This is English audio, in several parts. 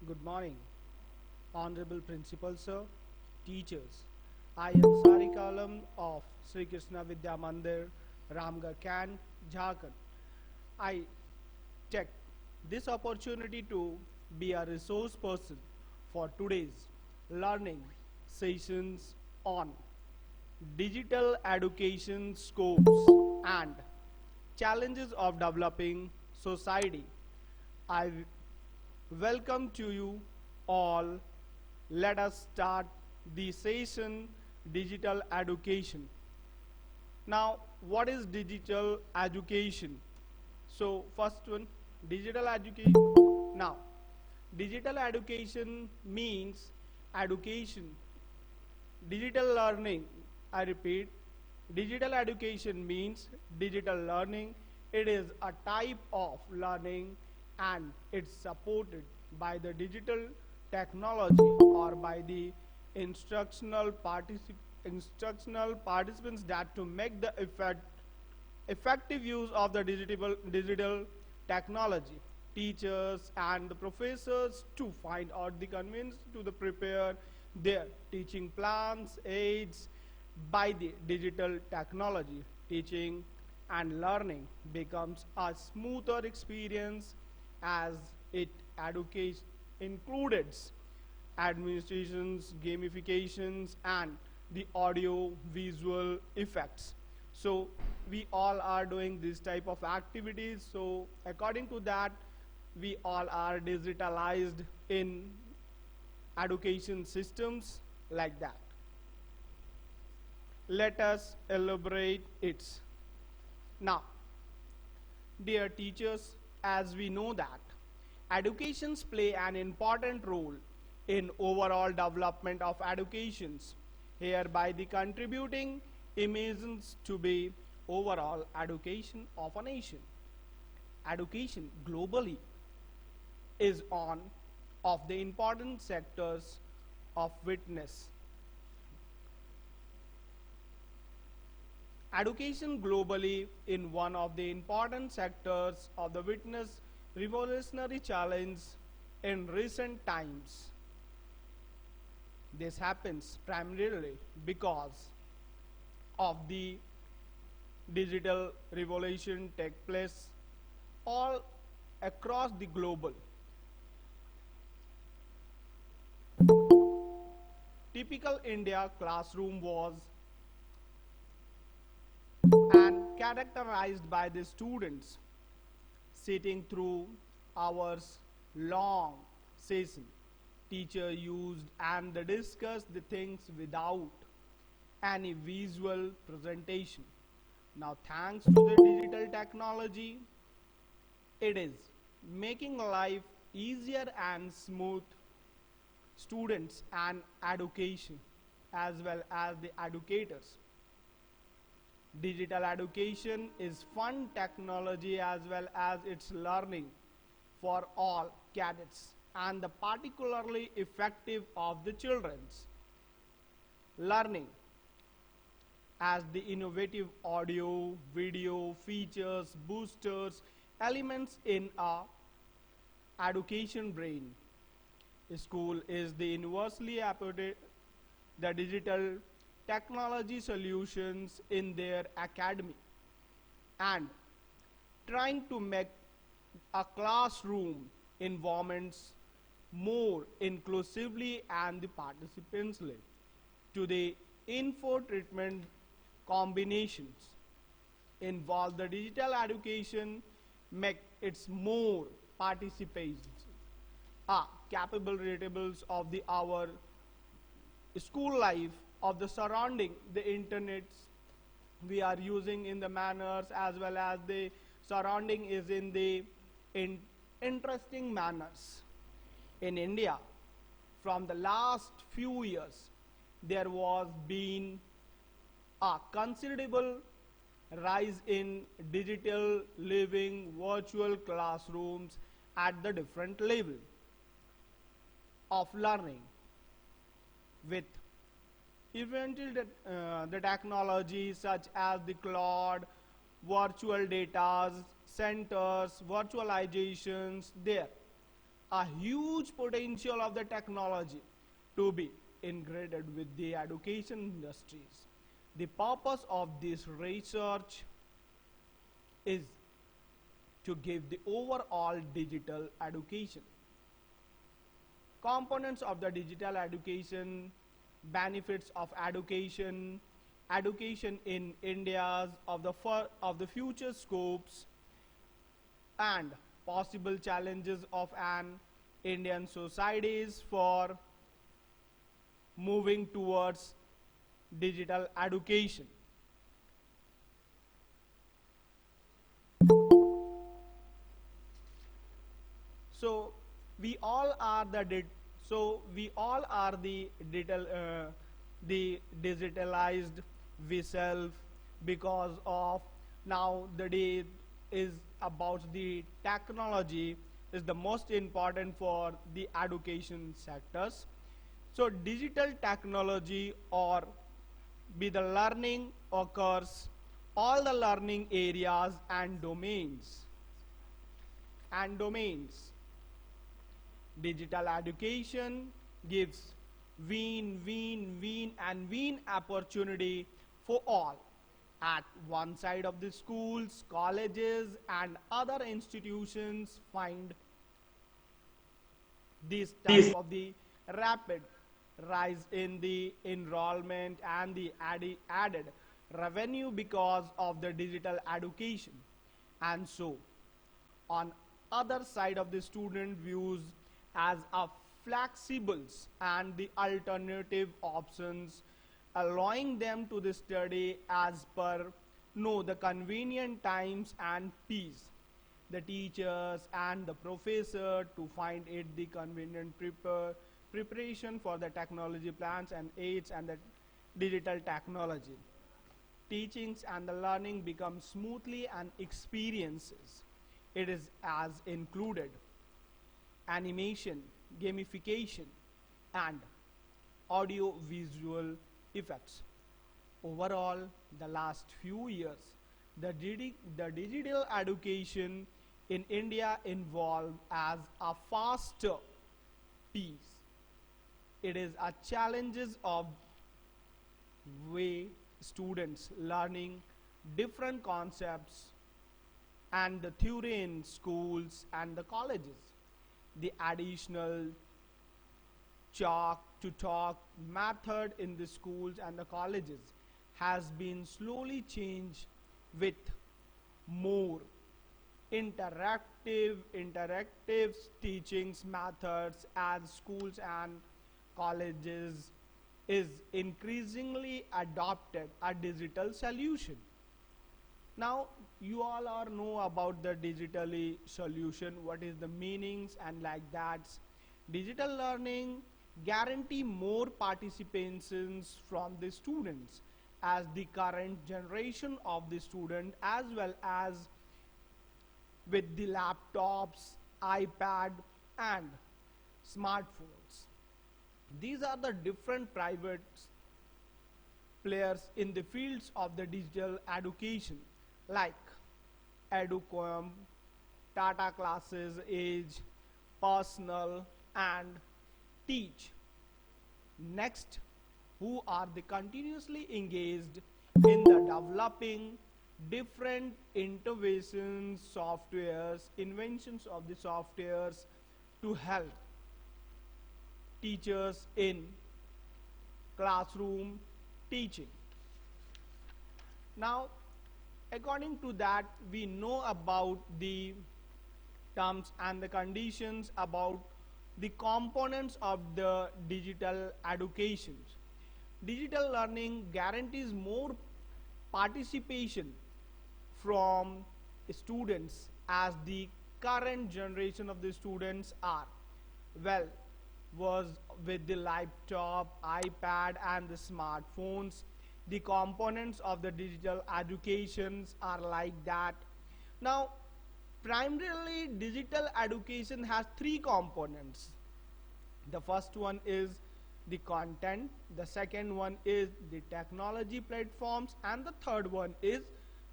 Good morning, Honorable Principal Sir, teachers. I am Sharique of Sri Krishna Vidya Mandir, Ramgarh Can, Jharkhand. I take this opportunity to be a resource person for today's learning sessions on digital education scopes and challenges of developing society. I welcome to you all. Let us start the session digital education. Now, what is digital education? So, first one, digital education. Now, digital education means education, digital learning. I repeat, digital education means digital learning. It is a type of learning and it's supported by the digital technology or by the instructional participants that to make the effective use of the digital technology. Teachers and the professors to find out the convenience to the prepare their teaching plans, aids by the digital technology. Teaching and learning becomes a smoother experience as it educates includes administrations, gamifications, and the audio visual effects. So we all are doing this type of activities. So according to that, we all are digitalized in education systems like that. Let us elaborate it. Now, dear teachers, as we know that educations play an important role in overall development of educations, hereby the contributing imagines to be overall education of a nation. Education globally is one of the important sectors of witness. Education globally in one of the important sectors of the witness revolutionary challenge in recent times. This happens primarily because of the digital revolution take place all across the global. Typical India classroom was and characterized by the students sitting through hours long session. Teacher used and they discussed the things without any visual presentation. Now thanks to the digital technology, it is making life easier and smooth students and education as well as the educators. Digital education is fun technology as well as its learning for all cadets and the particularly effective of the children's learning as the innovative audio, video, features, boosters, elements in a education brain. School is the universally applied the digital technology solutions in their academy and trying to make a classroom environments more inclusively and the participants-led to the info treatment combinations involve the digital education make its more participation capable readables of the our school life of the surrounding the internet we are using in the manners as well as the surrounding is in the interesting manners. In India, from the last few years, there was been a considerable rise in digital living virtual classrooms at the different level of learning with eventually the technology such as the cloud, virtual data centers, virtualizations there. a huge potential of the technology to be integrated with the education industries. The purpose of this research is to give the overall digital education. Components of the digital education, benefits of education, education in India's of the future scopes, and possible challenges of an Indian societies for moving towards digital education. So we all are the digitalized ourselves because of now the day is about the technology is the most important for the education sectors. So digital technology or be the learning occurs all the learning areas and domains. Digital education gives win opportunity for all at one side of the schools, colleges, and other institutions find this type of the rapid rise in the enrollment and the added revenue because of the digital education. And so on other side of the student views as a flexibles and the alternative options allowing them to the study as per know the convenient times and peace, the teachers and the professor to find it the convenient preparation for the technology plans and aids and the digital technology. Teachings and the learning become smoothly and experiences. It is as included animation, gamification, and audio visual effects. Overall, the last few years, the digital education in India evolved as a faster pace. It is a challenges of way students learning different concepts and the theory in schools and the colleges. The additional chalk to talk method in the schools and the colleges has been slowly changed with more interactive teachings methods as schools and colleges is increasingly adopted a digital solution. Now you all are know about the digitally solution, what is the meanings and like that. Digital learning guarantee more participations from the students as the current generation of the student as well as with the laptops, iPad and smartphones. These are the different private players in the fields of the digital education like Educom, Tata Classes, Age, Personal and Teach. Next, who are the continuously engaged in the developing different innovations, softwares, inventions of the softwares to help teachers in classroom teaching. Now, according to that, we know about the terms and the conditions about the components of the digital education. Digital learning guarantees more participation from students as the current generation of the students are well was with the laptop, iPad and the smartphones. The components of the digital educations are like that. Now primarily digital education has three components. The first one is the content, the second one is the technology platforms and the third one is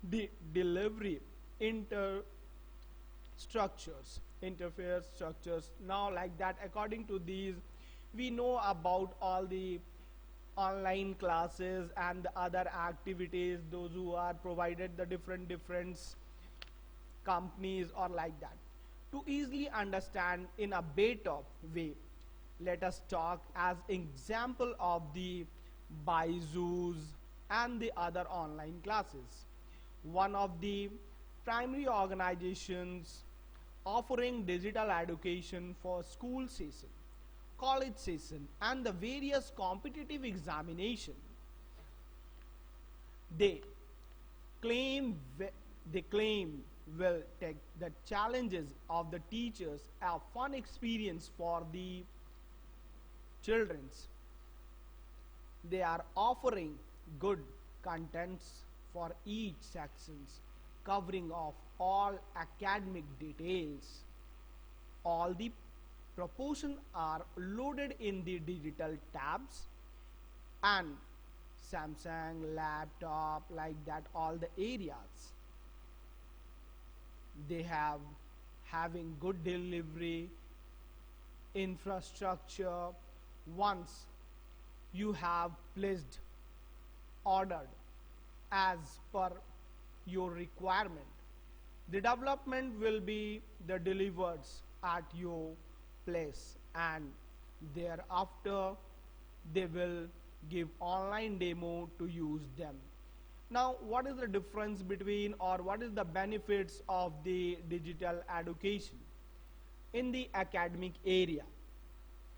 the delivery structures. interface structures. Now like that, according to these, we know about all the online classes and the other activities, those who are provided the different companies or like that. To easily understand in a better way, let us talk as example of the Byju's and the other online classes. One of the primary organizations offering digital education for school session, college session and the various competitive examination. They claim they claim will take the challenges of the teachers a fun experience for the children's. They are offering good contents for each sections, covering of all academic details. All the proportions are loaded in the digital tabs and Samsung laptop, like that, all the areas. They have having good delivery infrastructure. Once you have placed ordered as per your requirement, the development will be the delivered at your place, and thereafter they will give online demo to use them. Now what is the difference between, or what is the benefits of the digital education in the academic area?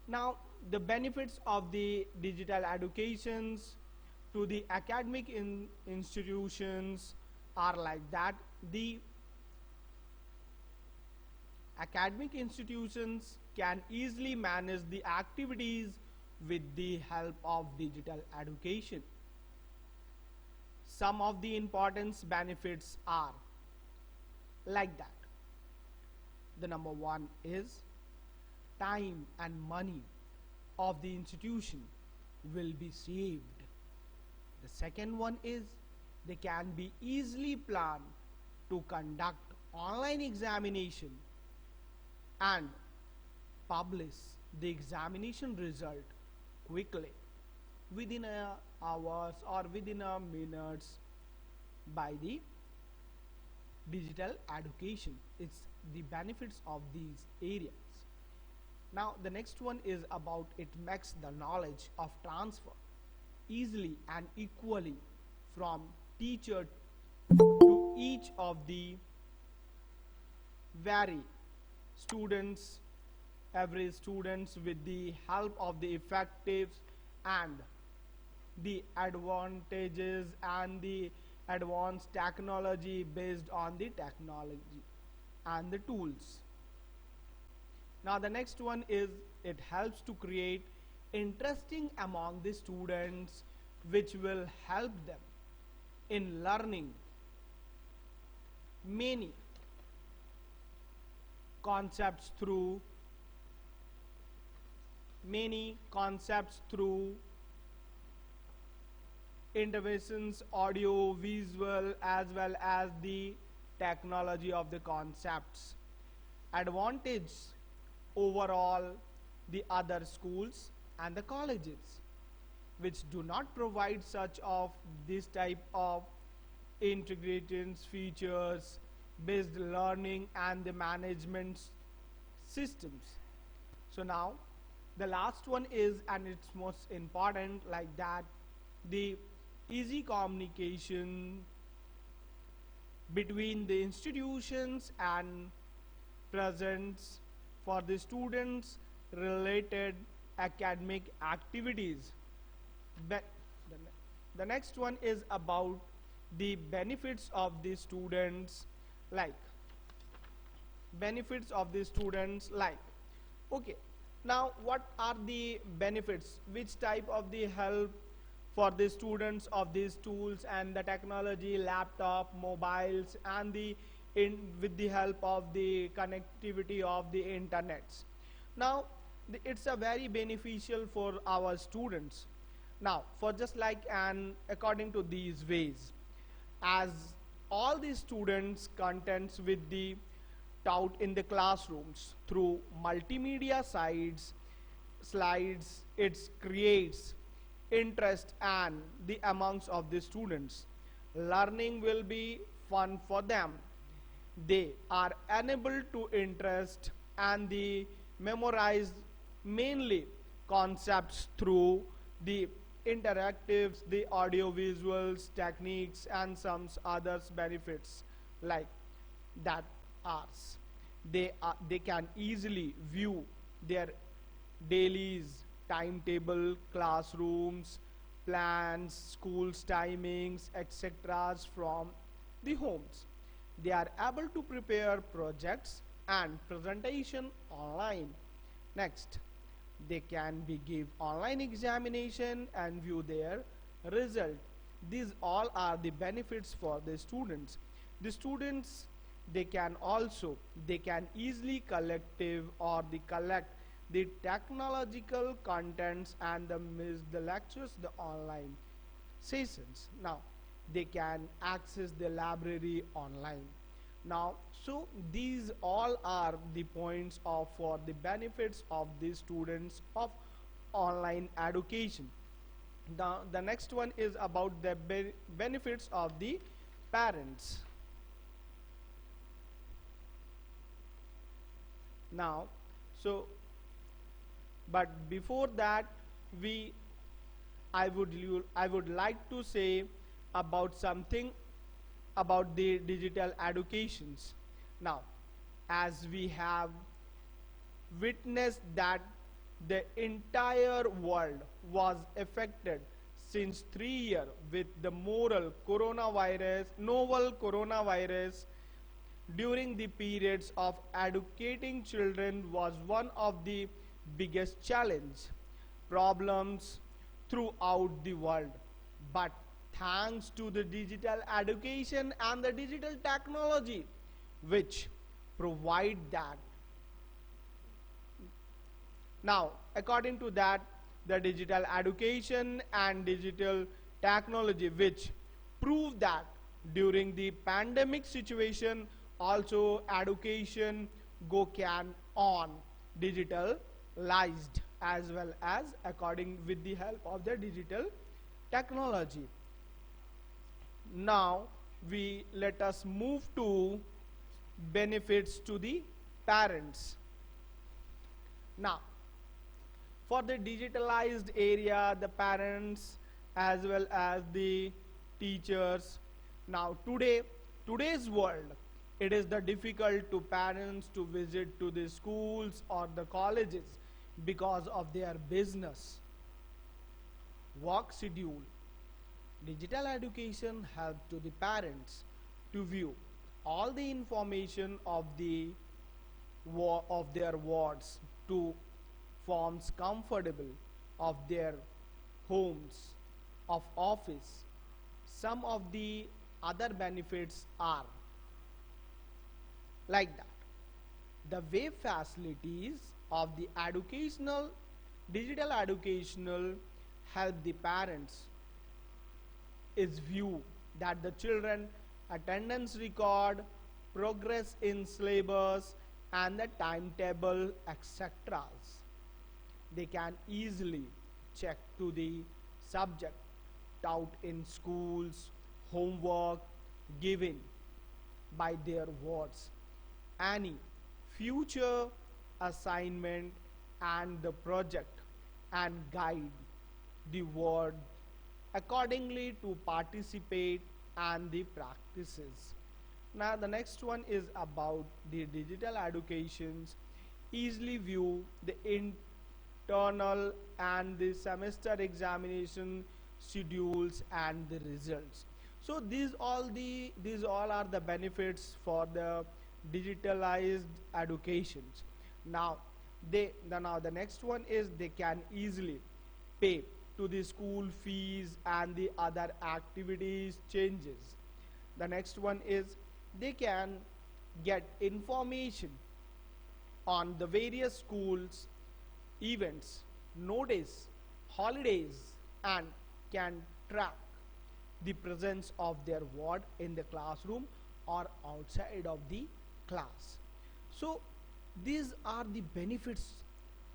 Now the benefits of the digital educations to the academic institutions are like that. The academic institutions can easily manage the activities with the help of digital education. Some of the important benefits are like that. The number one is time and money of the institution will be saved. The second one is they can be easily planned to conduct online examination and publish the examination result quickly within hours or within minutes by the digital education. It's the benefits of these areas. Now the next one is about it makes the knowledge of transfer easily and equally from teacher to each of the very students, every students, with the help of the effective and the advantages and the advanced technology based on the technology and the tools. Now the next one is it helps to create interesting among the students, which will help them in learning many concepts through interventions, audio, visual, as well as the technology of the concepts. Advantage overall the other schools and the colleges which do not provide such of this type of integrated features based learning and the management systems. So now the last one is, and it's most important, like that, the easy communication between the institutions and presents for the students related academic activities. The next one is about the benefits of the students, like okay, now what are the benefits, which type of the help for the students of these tools and the technology, laptop, mobiles, and with the help of the connectivity of the internets. Now it's a very beneficial for our students. Now for just like, and according to these ways, as all the students contents with the taught in the classrooms through multimedia slides. It creates interest and the amongst of the students. Learning will be fun for them. They are unable to interest and the memorize mainly concepts through the interactives, the audio visuals techniques, and some others benefits like that ours. They can easily view their dailies, timetable, classrooms, plans, schools timings, etc. from the homes. They are able to prepare projects and presentation online. Next, they can be give online examination and view their result. These all are the benefits for the students. The students, they can easily collective or the collect the technological contents and the lectures, the online sessions. Now they can access the library online. Now, so these all are the points of for the benefits of the students of online education. The next one is about the benefits of the parents. Now, so but before that, we I would like to say about something about the digital educations. Now, as we have witnessed that the entire world was affected since 3 years with the novel coronavirus. During the periods of educating children was one of the biggest challenge problems throughout the world. But thanks to the digital education and the digital technology which provide that. Now, according to that, the digital education and digital technology which prove that during the pandemic situation also education go can on digitalized as well as according with the help of the digital technology. Now we let us move to benefits to the parents. Now, for the digitalized area, the parents as well as the teachers. Now today's world, it is the difficult to parents to visit to the schools or the colleges because of their business, work schedule. Digital education help to the parents to view all the information of their wards to forms comfortable of their homes, of office. Some of the other benefits are like that. The web facilities of the digital educational help the parents is view that the children attendance record, progress in syllabus and the timetable, etc. They can easily check to the subject taught in schools, homework given by their wards, any future assignment and the project, and guide the ward accordingly to participate and the practices. Now the next one is about the digital educations easily view the internal and the semester examination schedules and the results. So these all are the benefits for the digitalized educations. Now the next one is they can easily pay to the school fees and the other activities changes. The next one is they can get information on the various schools events, notice holidays, and can track the presence of their ward in the classroom or outside of the class. So these are the benefits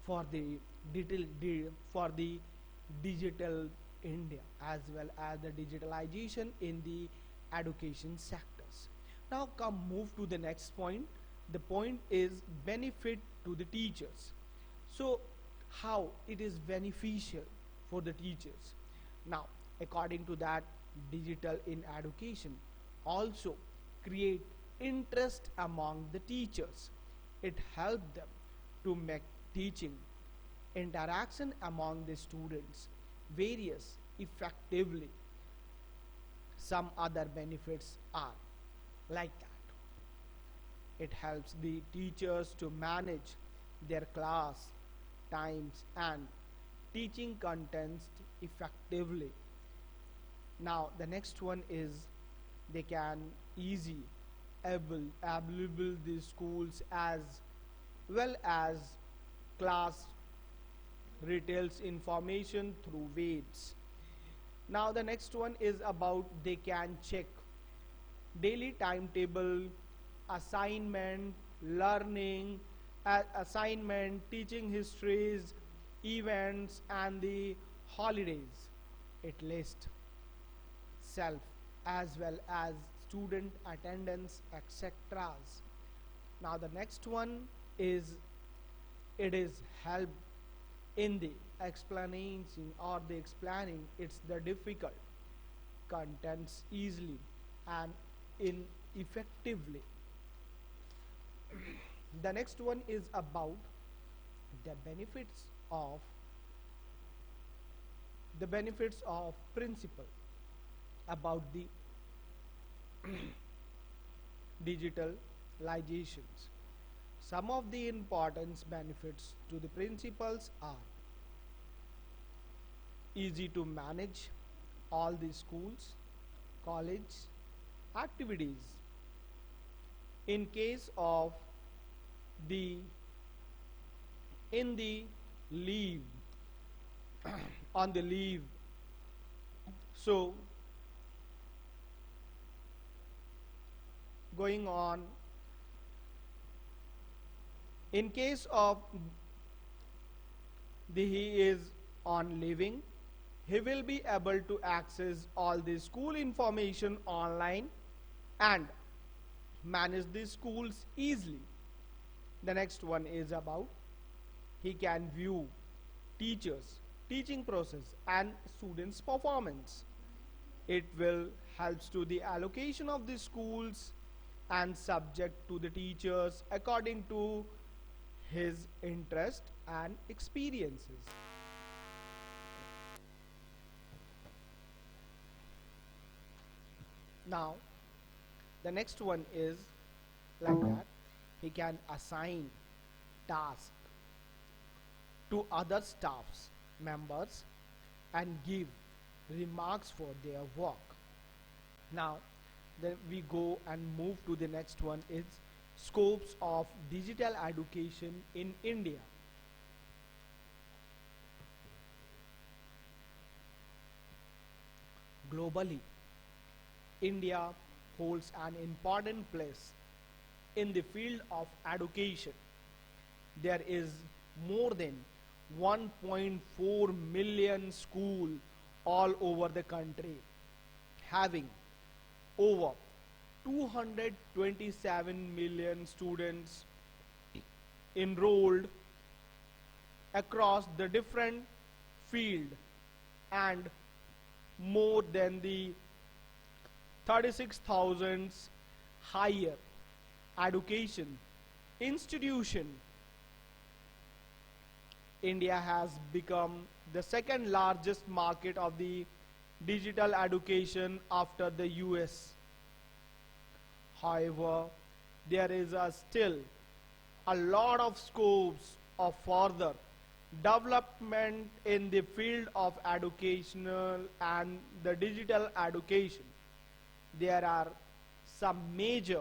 for the for the digital India as well as the digitalization in the education sectors. Now come move to the next point. The point is benefit to the teachers. So how it is beneficial for the teachers. Now according to that, digital in education also create interest among the teachers. It helps them to make teaching interaction among the students various effectively. Some other benefits are like that. It helps the teachers to manage their class times and teaching contents effectively. Now the next one is they can easy available the schools as well as class retails information through weights. Now the next one is about they can check daily timetable, assignment, learning, assignment, teaching histories, events and the holidays. It lists self as well as student attendance etc. Now the next one is it is help in the explanation or the explaining it's the difficult contents easily and in effectively. The next one is about the benefits of principle about the digitalizations. Some of the important benefits to the principals are easy to manage all the schools, college activities. In case of the in the leave on the leave, so going on, in case of he is on leaving, he will be able to access all the school information online and manage the schools easily. The next one is about he can view teachers, teaching process and students performance. It will helps to the allocation of the schools and subject to the teachers according to his interest and experiences. Now the next one is like that he can assign tasks to other staffs members and give remarks for their work. Now then we go and move to the next one is scopes of digital education in India. Globally, India holds an important place in the field of education. There is more than 1.4 million schools all over the country, having over 227 million students enrolled across the different field and more than the 36,000 higher education institution. India has become the second largest market of the digital education after the US. However, there is still a lot of scopes of further development in the field of educational and the digital education. There are some major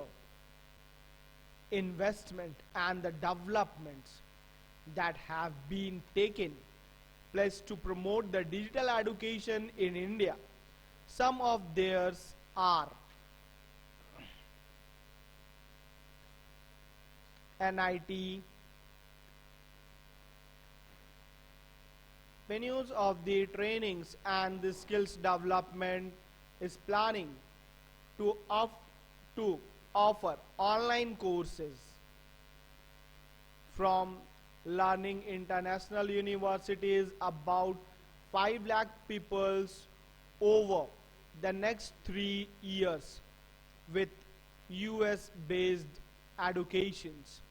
investment and the developments that have been taken place to promote the digital education in India. Some of theirs are NIT. Venues of the trainings and the skills development is planning to, to offer online courses from learning international universities about 5 lakh peoples over the next 3 years with US based educations.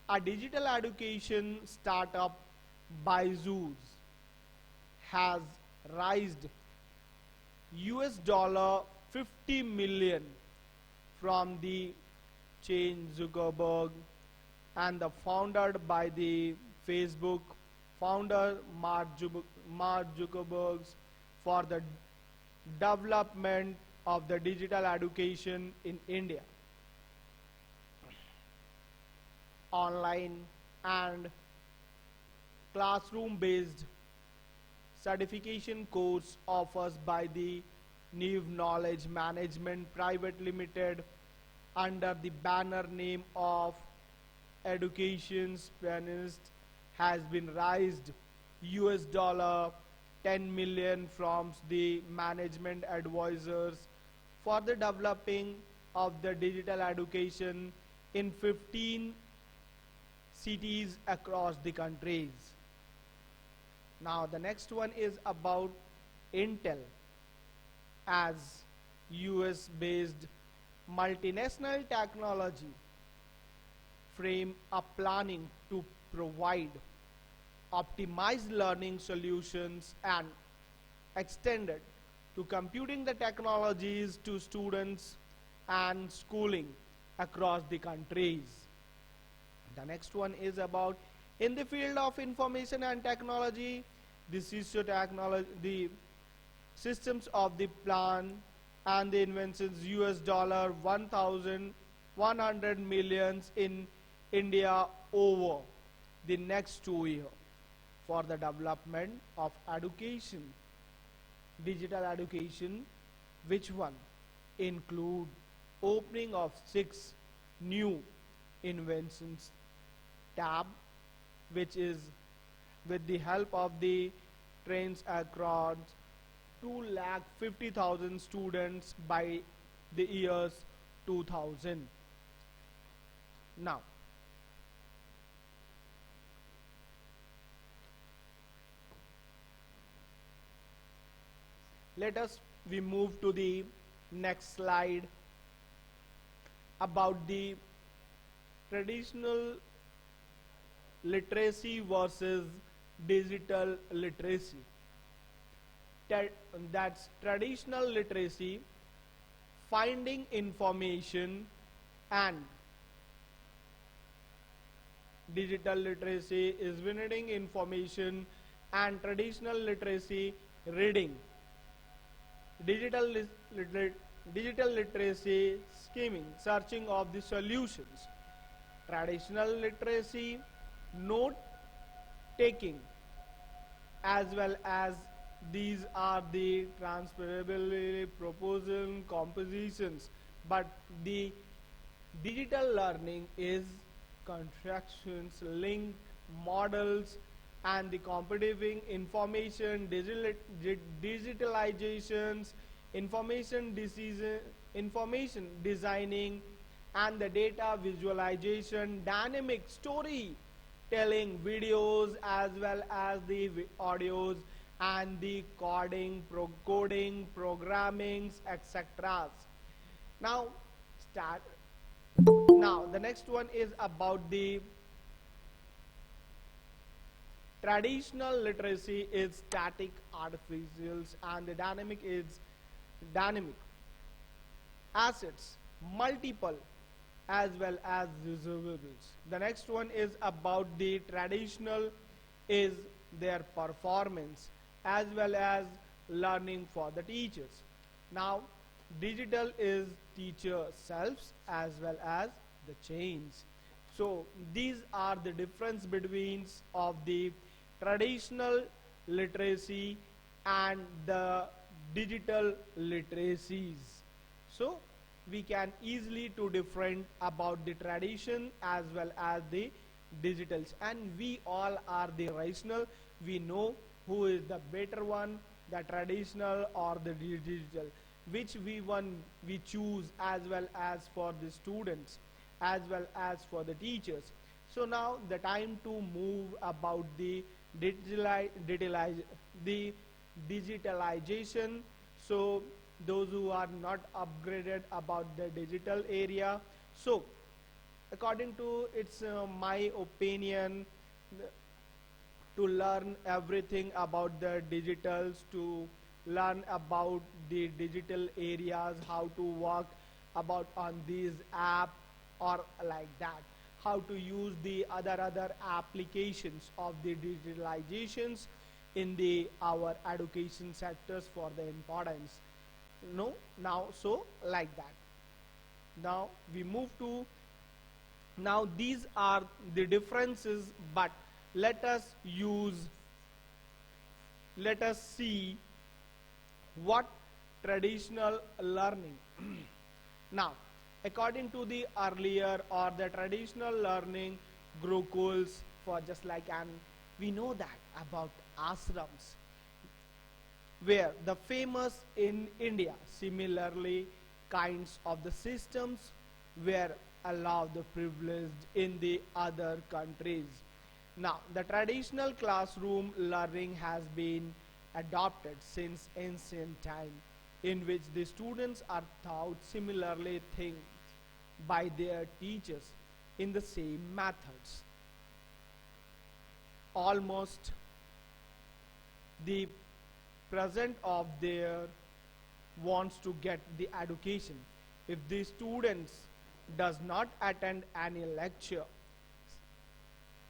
A digital education startup Byju's has raised US dollar 50 million from the chain Zuckerberg and the founded by the Facebook founder Mark Zuckerberg for the development of the digital education in India. Online and classroom-based certification course offers by the New Knowledge Management Private Limited under the banner name of Education Pianist has been raised US dollar 10 million from the management advisors for the developing of the digital education in 15 cities across the countries. Now the next one is about Intel as US based multinational technology frame a planning to provide optimized learning solutions and extended to computing the technologies to students and schooling across the countries. The next one is about in the field of information and technology, the systems of the plan and the inventions US dollar 1,100 millions in India over the next 2 years for the development of education, digital education, which one include opening of 6 new inventions tab, which is with the help of the trains across 2,50,000 students by the years 2000. Now, we move to the next slide about the traditional literacy versus digital literacy. That's traditional literacy, finding information, and digital literacy is finding information, and traditional literacy, reading. Digital literacy, scheming, searching of the solutions. Traditional literacy, note taking, as well as these are the transferable proposal compositions, but the digital learning is constructions, link, models, and the competitive information, digitalizations, information designing, and the data visualization, dynamic story telling, videos, as well as the audios, and the coding, programming, etc. Now the next one is about the traditional literacy is static, artificials, and the dynamic is dynamic. Assets, multiple, as well as reservables. The next one is about the traditional is their performance as well as learning for the teachers. Now digital is teacher selves as well as the change. So these are the difference between of the traditional literacy and the digital literacies. So we can easily to different about the tradition as well as the digitals, and we all are the rational. We know who is the better one, the traditional or the digital, which one we choose, as well as for the students as well as for the teachers. So now the time to move about the the digitalization. So those who are not upgraded about the digital area, so according to its my opinion, to learn everything about the digitals, to learn about the digital areas, how to work about on these app or like that, how to use the other applications of the digitalizations in the our education sectors for the importance. No, now so like that. Now we move to, now these are the differences, but let us see what traditional learning. Now according to the earlier or the traditional learning gurukuls, for just like, and we know that about ashrams where the famous in India. Similarly, kinds of the systems were allowed the privileged in the other countries. Now, the traditional classroom learning has been adopted since ancient time, in which the students are taught similarly things by their teachers in the same methods. Almost the present of their wants to get the education. If the students does not attend any lecture,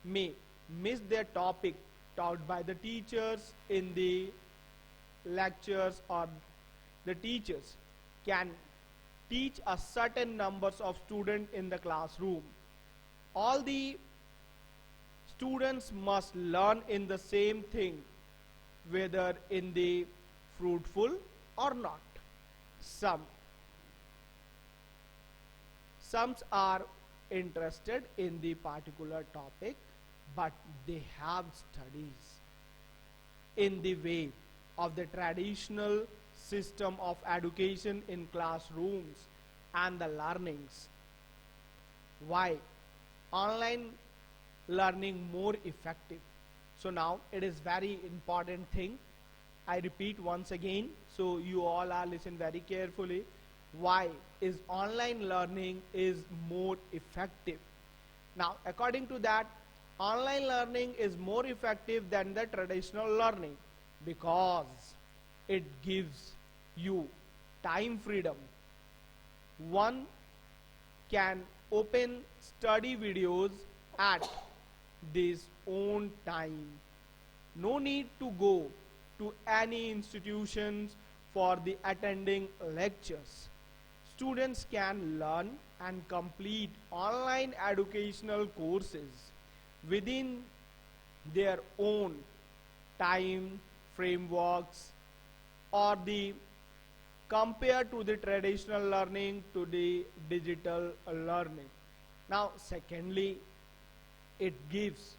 may miss their topic taught by the teachers in the lectures, or the teachers can teach a certain numbers of students in the classroom. All the students must learn in the same thing, whether in the fruitful or not. Some are interested in the particular topic, but they have studies in the way of the traditional system of education in classrooms and the learnings. Why online learning more effective? So now it is very important thing. I repeat once again, so you all are listen very carefully. Why is online learning is more effective? Now according to that, online learning is more effective than the traditional learning because it gives you time freedom. One can open study videos at his own time. No need to go to any institutions for the attending lectures. Students can learn and complete online educational courses within their own time frameworks, or the compared to the traditional learning to the digital learning. Now secondly, it gives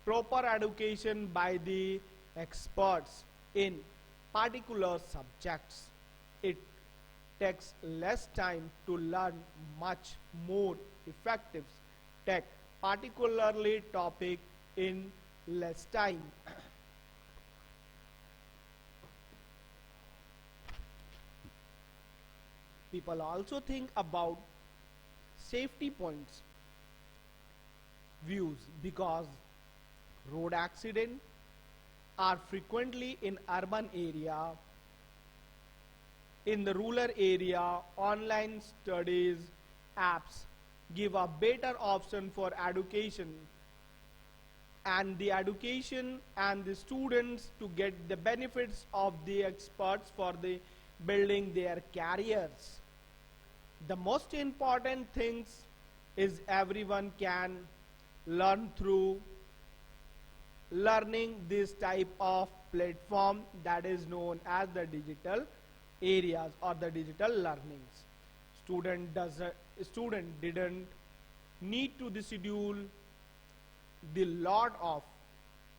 proper education by the experts in particular subjects. It takes less time to learn much more effective tech, particularly topic in less time. People also think about safety points views because road accidents are frequently in urban area. In the rural area, online studies apps give a better option for education, and the education and the students to get the benefits of the experts for the building their careers. The most important things is everyone can learn through learning this type of platform that is known as the digital areas or the digital learnings. Student didn't need to the schedule the lot of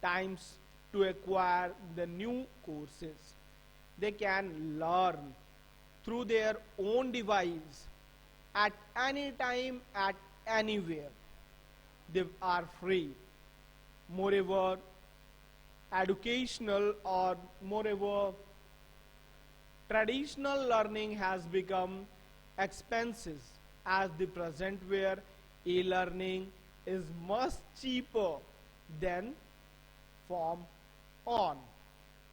times to acquire the new courses. They can learn through their own device at any time, at anywhere. They are free. Moreover, educational or moreover, traditional learning has become expensive as the present where e-learning is much cheaper than form on.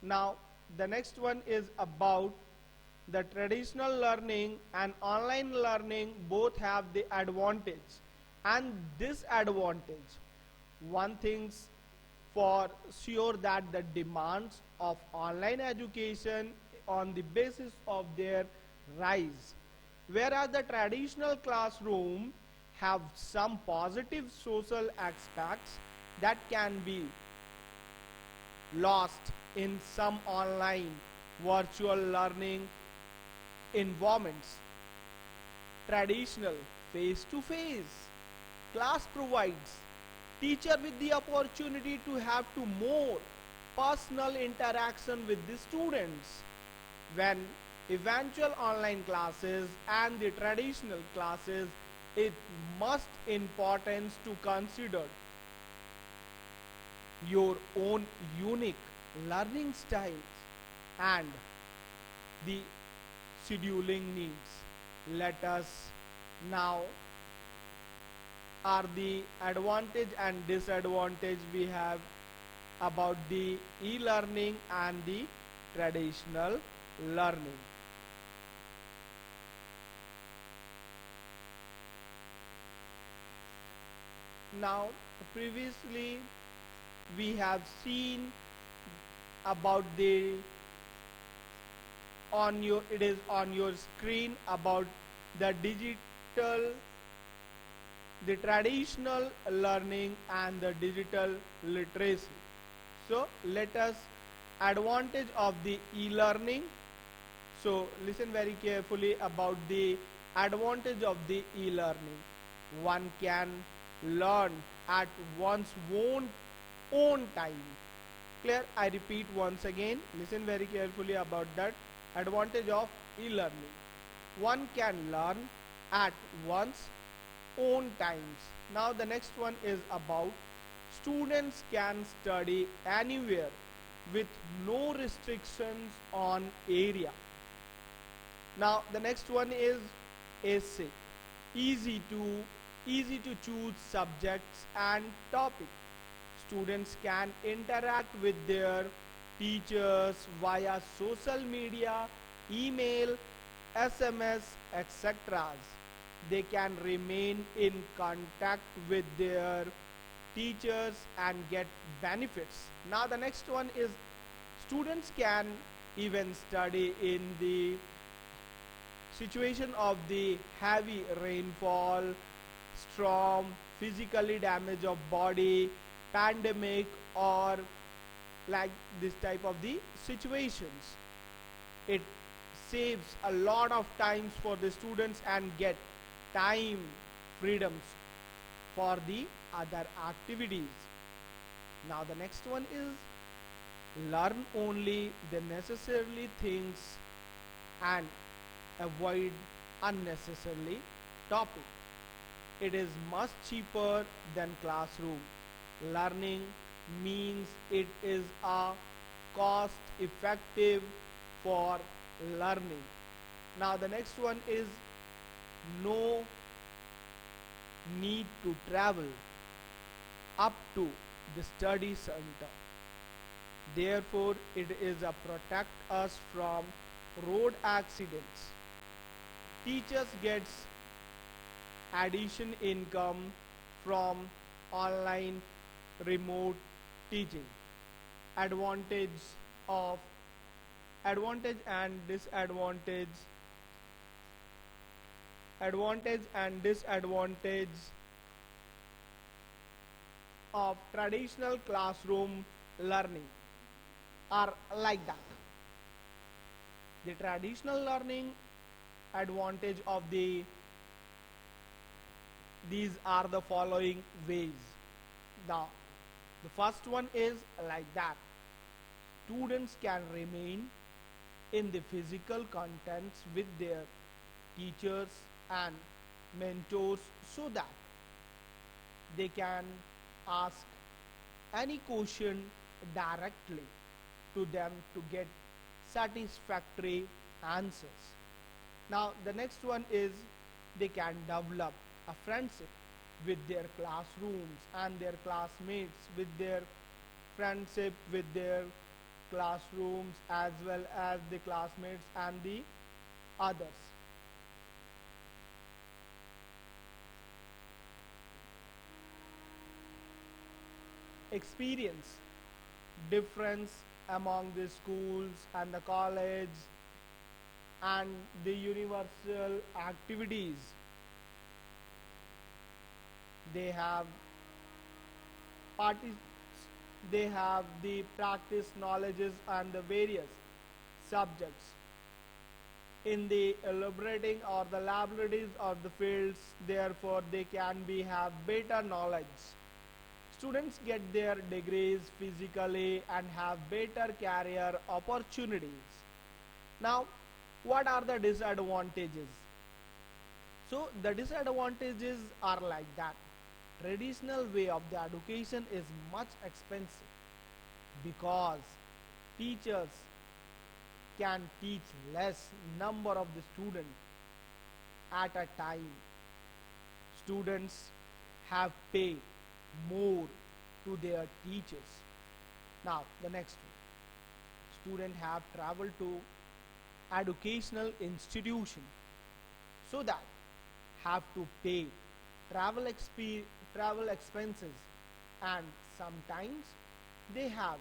Now, the next one is about the traditional learning and online learning both have the advantage and disadvantage. One thing's for sure that the demands of online education on the basis of their rise, whereas the traditional classroom have some positive social aspects that can be lost in some online virtual learning environments. Traditional face-to-face class provides teacher with the opportunity to have to more personal interaction with the students, when eventual online classes and the traditional classes, it must importance to consider your own unique learning styles and the scheduling needs. Let us now are the advantage and disadvantage we have about the e-learning and the traditional learning. Now, previously we have seen about the it is on your screen about the digital, the traditional learning and the digital literacy. So let us advantage of the e-learning. So listen very carefully about the advantage of the e-learning. One can learn at one's own time. Clear? I repeat once again. Listen very carefully about that advantage of e-learning. One can learn at one's own times. Now the next one is about students can study anywhere with no restrictions on area. Now the next one is essay. Easy to choose subjects and topic. Students can interact with their teachers via social media, email, SMS, etc. They can remain in contact with their teachers and get benefits. Now the next one is students can even study in the situation of the heavy rainfall, storm, physically damage of body, pandemic, or like this type of the situations. It saves a lot of times for the students and get time freedoms for the other activities. Now the next one is learn only the necessary things and avoid unnecessarily topic. It is much cheaper than classroom. Learning means it is a cost effective for learning. Now the next one is no need to travel up to the study center. Therefore, it is a protect us from road accidents. Teachers gets addition income from online remote teaching. Advantage and disadvantage. Advantage and disadvantage of traditional classroom learning are like that. The traditional learning advantage of these are the following ways. The first one is like that students can remain in the physical contents with their teachers and mentors so that they can ask any question directly to them to get satisfactory answers. Now the next one is they can develop a friendship with their classrooms and their classmates, with their friendship with their classrooms as well as the classmates and the others. Experience difference among the schools and the college and the universal activities. They have parties, they have the practice knowledges and the various subjects in the elaborating or the laboratories of the fields. Therefore they can be have better knowledge. Students get their degrees physically and have better career opportunities. Now what are the disadvantages? So the disadvantages are like that traditional way of the education is much expensive because teachers can teach less number of the students at a time. Students have pay more to their teachers. Now the next one, students have traveled to educational institution so that have to pay travel expenses, and sometimes they have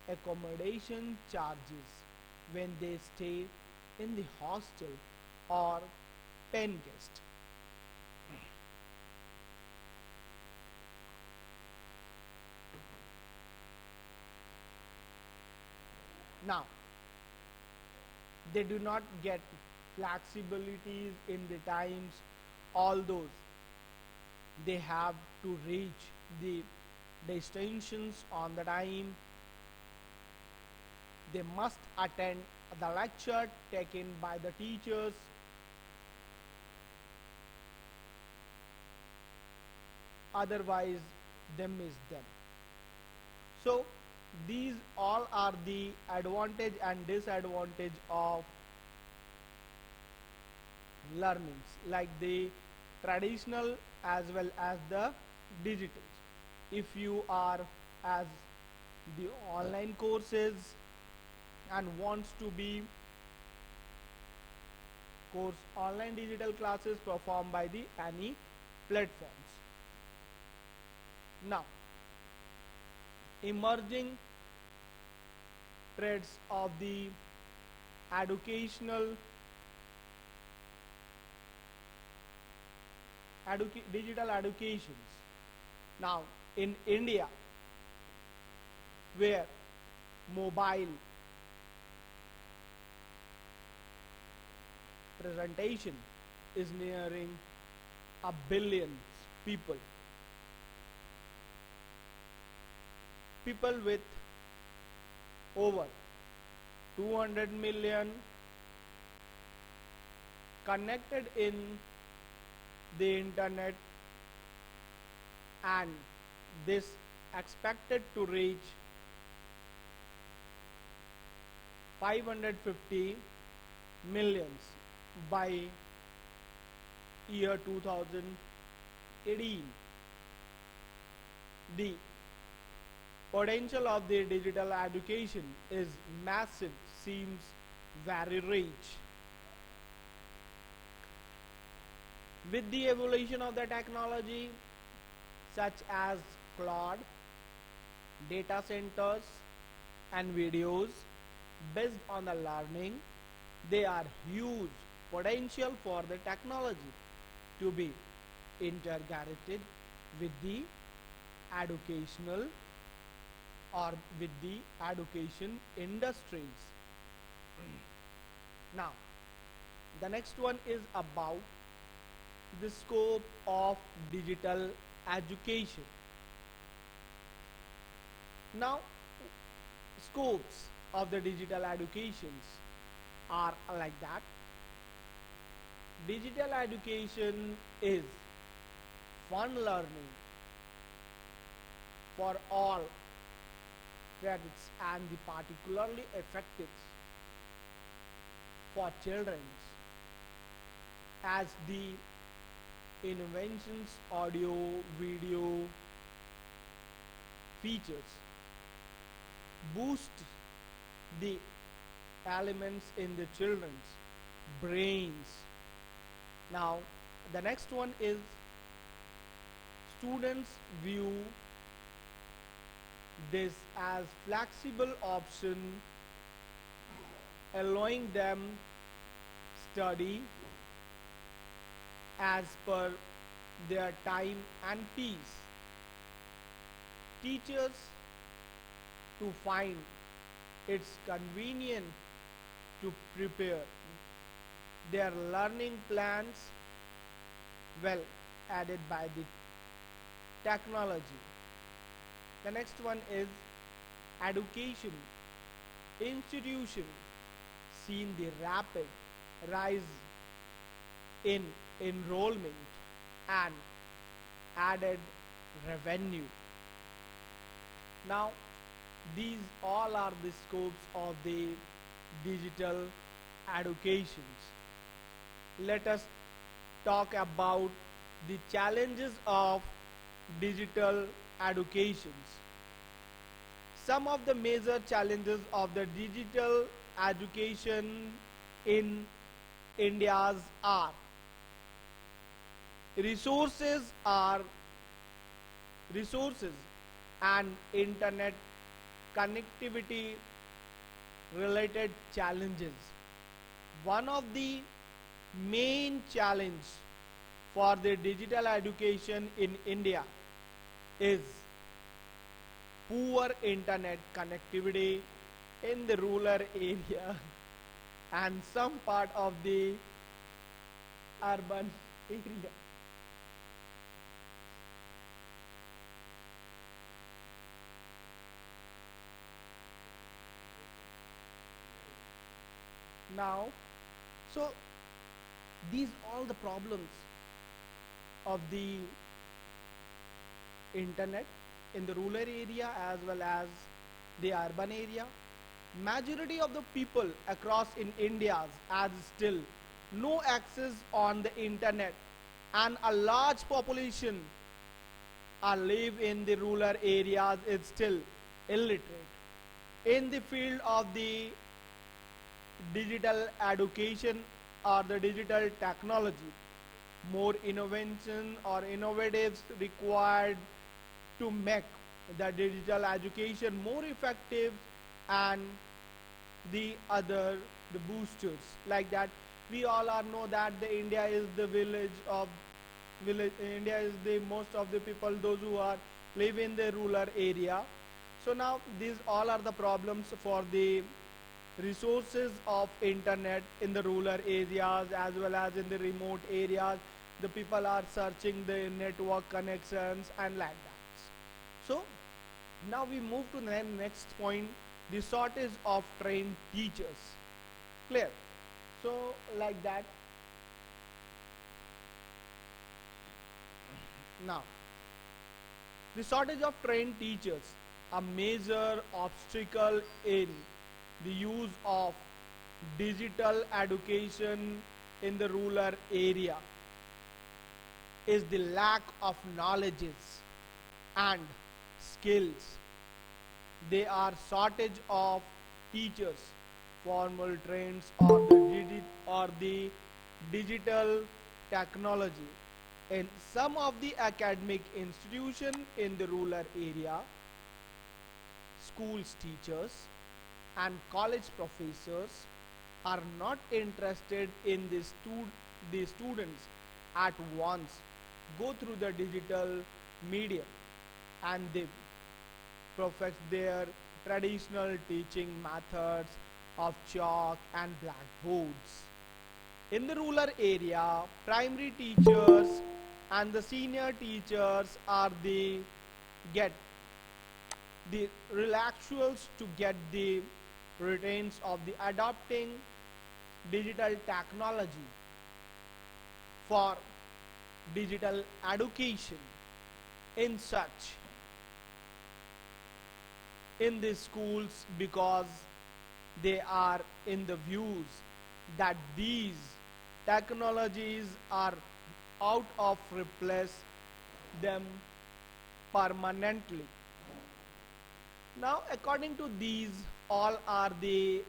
accommodation charges when they stay in the hostel or pen guest. Now they do not get flexibilities in the times, although they have to reach the destinations on the time. They must attend the lecture taken by the teachers. Otherwise they miss them. So these all are the advantage and disadvantage of learnings, like the traditional as well as the digital. If you are as the online courses and wants to be course online digital classes performed by the any platforms. Now emerging trends of the educational digital educations. Now in India, where mobile presentation is nearing a billion people with over 200 million connected in the internet, and this expected to reach 550 millions by year 2018. The potential of the digital education is massive, seems very rich. With the evolution of the technology such as cloud, data centers and videos based on the learning, there are huge potential for the technology to be integrated with the educational or with the education industries. Now The next one is about the scope of digital education. Now, scopes of the digital educations are like that. Digital education is fun learning for all credits and the particularly effective for children as the inventions audio video features boost the elements in the children's brains. Now the next one is students view this as flexible option allowing them study as per their time and peace. Teachers to find it's convenient to prepare their learning plans well added by the technology. The next one is education. Institution seen the rapid rise in enrollment and added revenue. Now, these all are the scopes of the digital educations. Let us talk about the challenges of digital educations. Some of the major challenges of the digital education in India's are resources and internet connectivity related challenges. One of the main challenge for the digital education in India is poor internet connectivity in the rural area and some part of the urban area. Now, so these all the problems of the internet in the rural area as well as the urban area. Majority of the people across in India has still no access on the internet and a large population are live in the rural areas is still illiterate. In the field of the digital education or the digital technology, more innovation or innovatives required to make the digital education more effective and the boosters like that. We all are know that the India is the village. India is the most of the people those who are live in the rural area. So now these all are the problems for the resources of internet in the rural areas as well as in the remote areas. The people are searching the network connections and like that. So now we move to the next point, the shortage of trained teachers. Clear? So like that. Now, the shortage of trained teachers, a major obstacle in the use of digital education in the rural area is the lack of knowledges and skills. There are shortage of teachers, formal trained or the digital technology. In some of the academic institution in the rural area, schools teachers and college professors are not interested in the students at once go through the digital medium and they profess their traditional teaching methods of chalk and blackboards. In the rural area, primary teachers and the senior teachers are the get the relaxuals to get the retains of the adopting digital technology for digital education in such in the schools because they are in the views that these technologies are out of replace them permanently. Now according to these all are the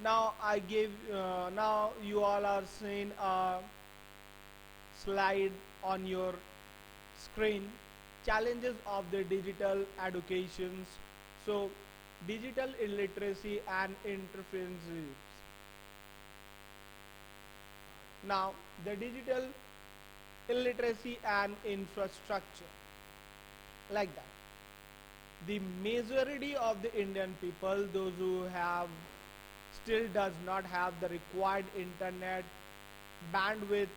now I give now you all are seeing a slide on your screen, challenges of the digital educations. So digital illiteracy and interferences. Now the digital illiteracy and infrastructure, like that. The majority of the Indian people, those who have still does not have the required internet bandwidth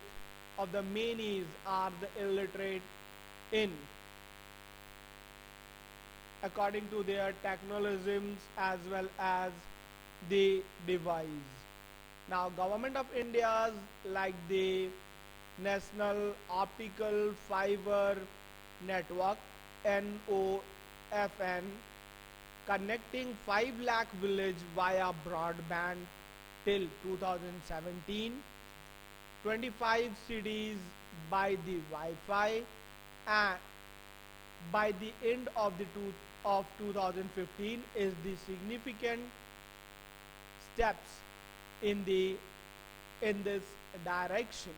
of the manis are the illiterate in according to their technologisms as well as the device. Now government of India's like the National Optical Fiber Network NOFN connecting 5 lakh village via broadband till 2017, 25 cities by the Wi-Fi, and by the end of 2015 is the significant steps in this direction.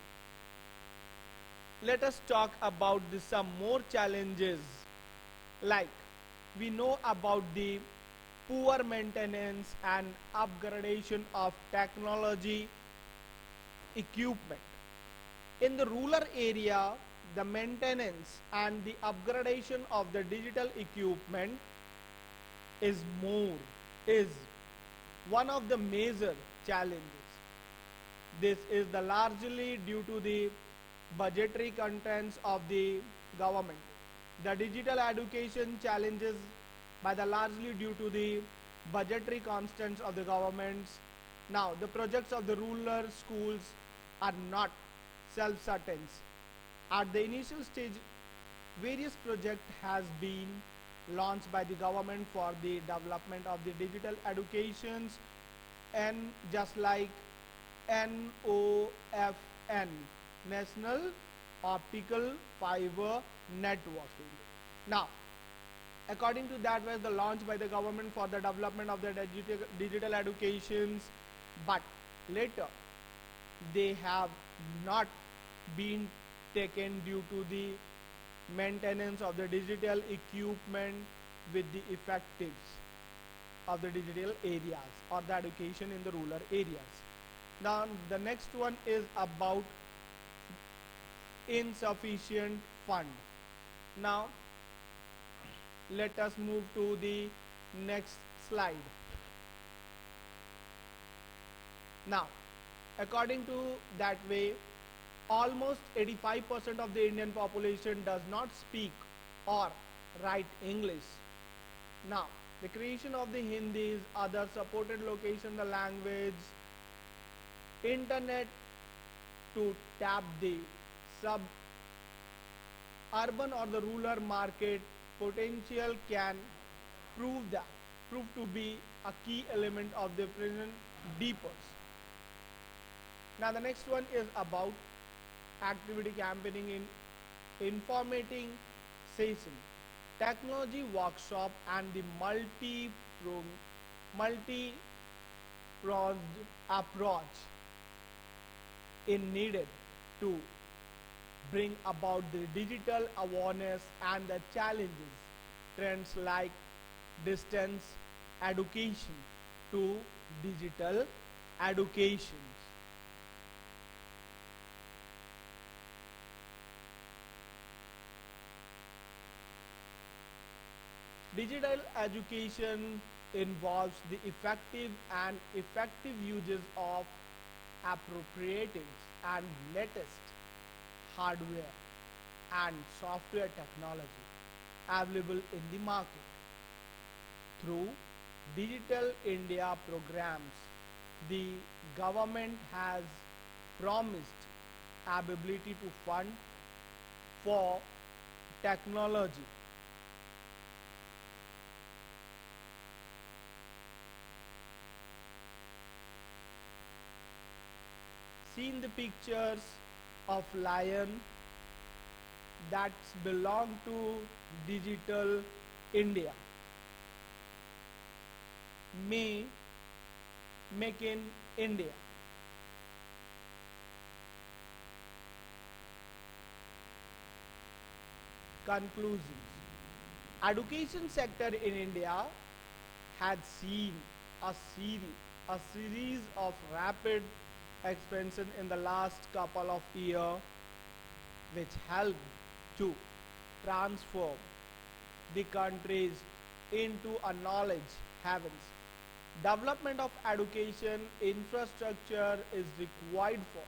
Let us talk about some more challenges, like we know about the poor maintenance and upgradation of technology equipment. In the rural area, the maintenance and the upgradation of the digital equipment is one of the major challenges. This is the largely due to the budgetary contents of the government. The digital education challenges by the largely due to the budgetary constraints of the governments. Now the projects of the rural schools are not self-certain. At the initial stage, various projects has been launched by the government for the development of the digital educations, and just like NOFN, National Optical Fiber Networking. Now according to that was the launch by the government for the development of the digital educations, but later they have not been taken due to the maintenance of the digital equipment with the effectives of the digital areas or the education in the rural areas. Now the next one is about insufficient fund. Now let us move to the next slide. Now according to that way, almost 85% of the Indian population does not speak or write English. Now the creation of the Hindis, other supported location the language, internet to tap the sub-urban or the rural market potential can prove to be a key element of the present deepers. Now the next one is about activity campaigning in informating session, technology workshop, and the multi-pronged approach is needed to bring about the digital awareness and the challenges, trends like distance education to digital educations. Digital education involves the effective uses of appropriating and latest hardware and software technology available in the market. Through Digital India programs, the government has promised ability to fund for technology. Seen the pictures of lion that belong to Digital India. May make in India. Conclusions. Education sector in India had seen a series of rapid expansion in the last couple of years, which helped to transform the countries into a knowledge havens. Development of education infrastructure is required for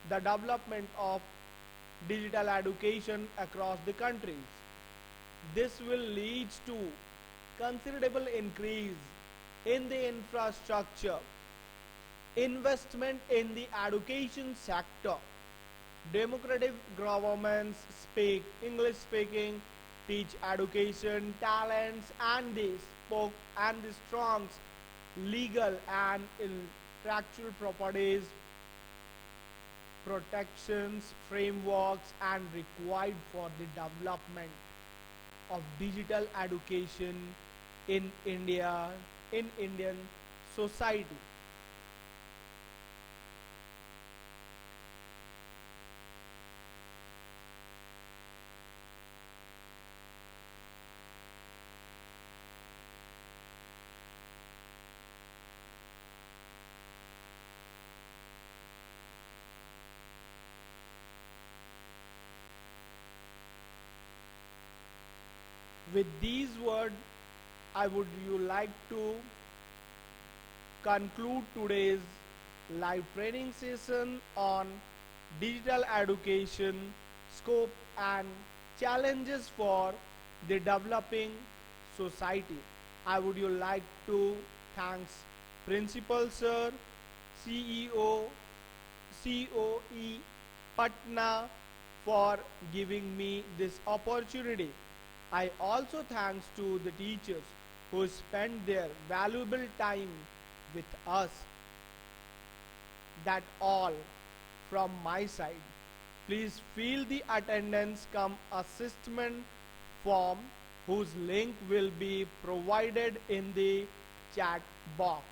the development of digital education across the countries. This will lead to considerable increase in the infrastructure, investment in the education sector. Democratic governments speak English speaking, teach education, talents, and the spoke and the strong legal and intellectual properties protections, frameworks, and required for the development of digital education in India, in Indian society. With these words, I would you like to conclude today's live training session on digital education, scope and challenges for the developing society. I would you like to thanks Principal Sir, CEO, COE Patna for giving me this opportunity. I also thanks to the teachers who spent their valuable time with us. That all from my side. Please fill the attendance come assessment form whose link will be provided in the chat box.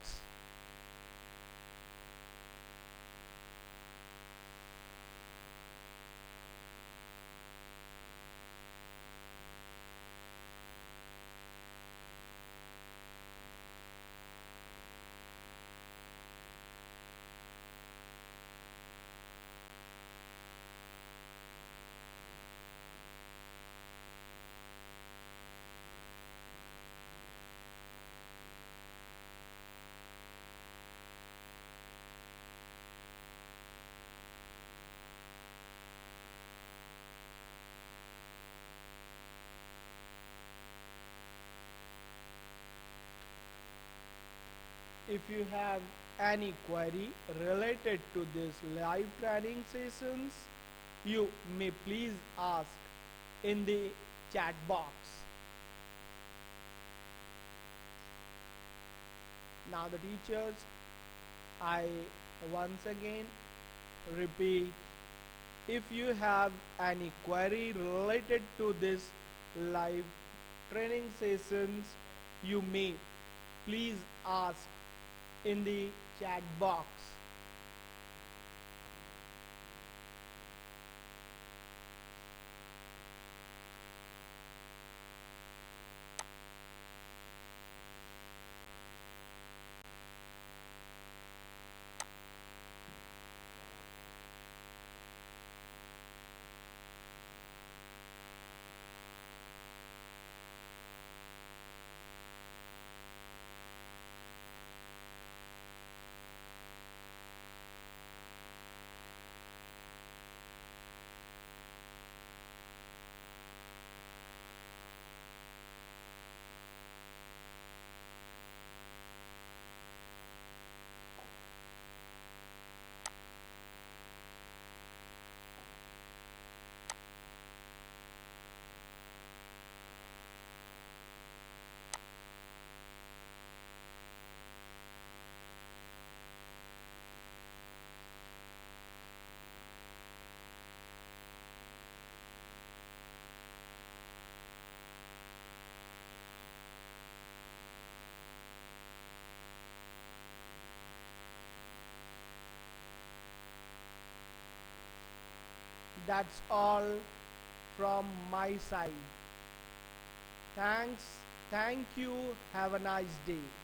If you have any query related to this live training sessions, you may please ask in the chat box. Now the teachers, I once again repeat, if you have any query related to this live training sessions, you may please ask in the chat box. That's all from my side. Thanks. Thank you. Have a nice day.